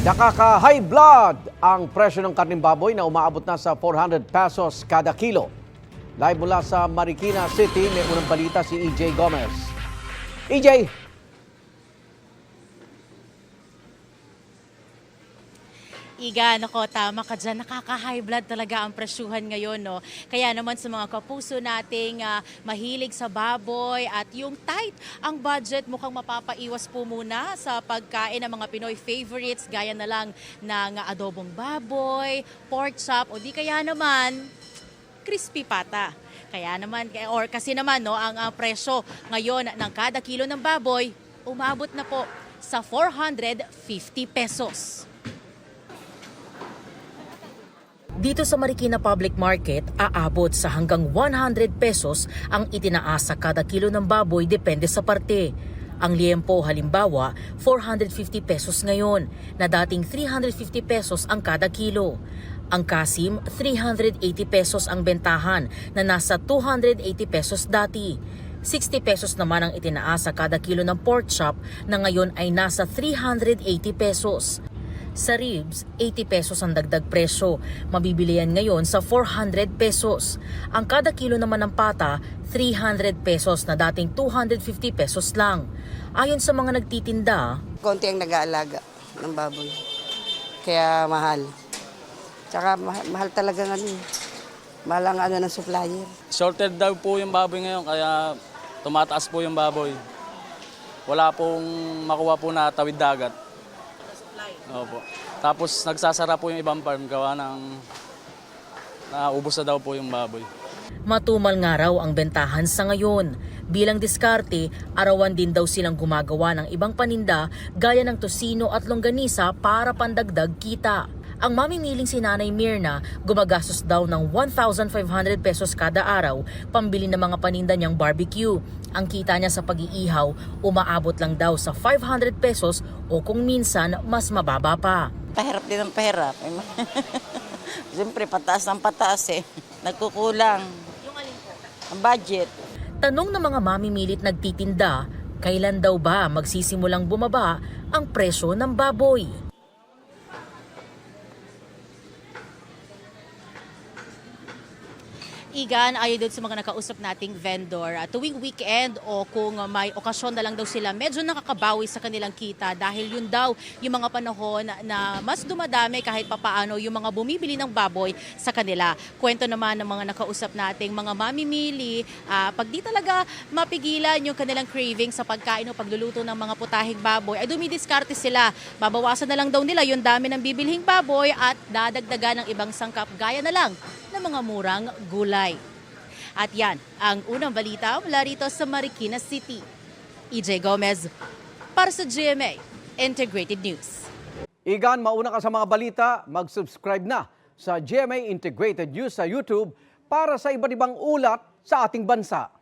Nakaka-high blood ang presyo ng karning baboy na umaabot na sa 400 pesos kada kilo. Live mula sa Marikina City, may unang balita si EJ Gomez. EJ! Iga, nako, tama ka dyan. Nakaka-high blood talaga ang presyuhan ngayon, no? Kaya naman sa mga kapuso nating mahilig sa baboy at yung tight ang budget, mukhang mapapaiwas po muna sa pagkain ng mga Pinoy favorites, gaya na lang ng adobong baboy, pork chop, o di kaya naman crispy pata. Kaya naman, or kasi naman, no, ang presyo ngayon ng kada kilo ng baboy, umabot na po sa 450 pesos. Dito sa Marikina Public Market, aabot sa hanggang 100 pesos ang itinaas sa kada kilo ng baboy depende sa parte. Ang liempo halimbawa, 450 pesos ngayon, na dating 350 pesos ang kada kilo. Ang kasim, 380 pesos ang bentahan na nasa 280 pesos dati. 60 pesos naman ang itinaas sa kada kilo ng pork chop na ngayon ay nasa 380 pesos. Sa ribs, 80 pesos ang dagdag presyo. Mabibili yan ngayon sa 400 pesos. Ang kada kilo naman ng pata, 300 pesos na dating 250 pesos lang. Ayon sa mga nagtitinda, konti ang nag-aalaga ng baboy. Kaya mahal. Tsaka mahal talaga ng mahal ang ng supplier. Shorted daw po yung baboy ngayon kaya tumataas po yung baboy. Wala pong makuha po na tawid dagat. Opo. Tapos nagsasara po yung ibang farm gawa ng naubos na daw po yung baboy. matumal nga raw ang bentahan sa ngayon. Bilang diskarte, arawan din daw silang gumagawa ng ibang paninda gaya ng tosino at longganisa para pandagdag kita. Ang mamimiling si Nanay Mirna, gumagastos daw ng 1,500 pesos kada araw pambili ng mga paninda niyang barbecue. Ang kita niya sa pag-iihaw, umaabot lang daw sa 500 pesos o kung minsan mas mababa pa. Pahirap din ang pahirap. Siyempre, pataas ng pataas eh. Nagkukulang. Yung alin po? Ang budget. Tanong ng mga mamimilit nagtitinda, kailan daw ba magsisimulang bumaba ang presyo ng baboy? Igan, ayon doon sa mga nakausap nating vendor, tuwing weekend o kung may okasyon na lang daw sila, medyo nakakabawi sa kanilang kita dahil yun daw yung mga panahon na mas dumadami kahit papaano yung mga bumibili ng baboy sa kanila. Kwento naman ng mga nakausap nating mga mamimili, pag di talaga mapigilan yung kanilang craving sa pagkain o pagluluto ng mga putahing baboy, ay dumidiskarte sila. Babawasan na lang daw nila yung dami ng bibilhing baboy at dadagdagan ng ibang sangkap gaya na lang ng mga murang gulay. At yan, ang unang balita mula rito sa Marikina City. EJ Gomez para sa GMA Integrated News. Igan, mauna ka sa mga balita, mag-subscribe na sa GMA Integrated News sa YouTube para sa iba't ibang ulat sa ating bansa.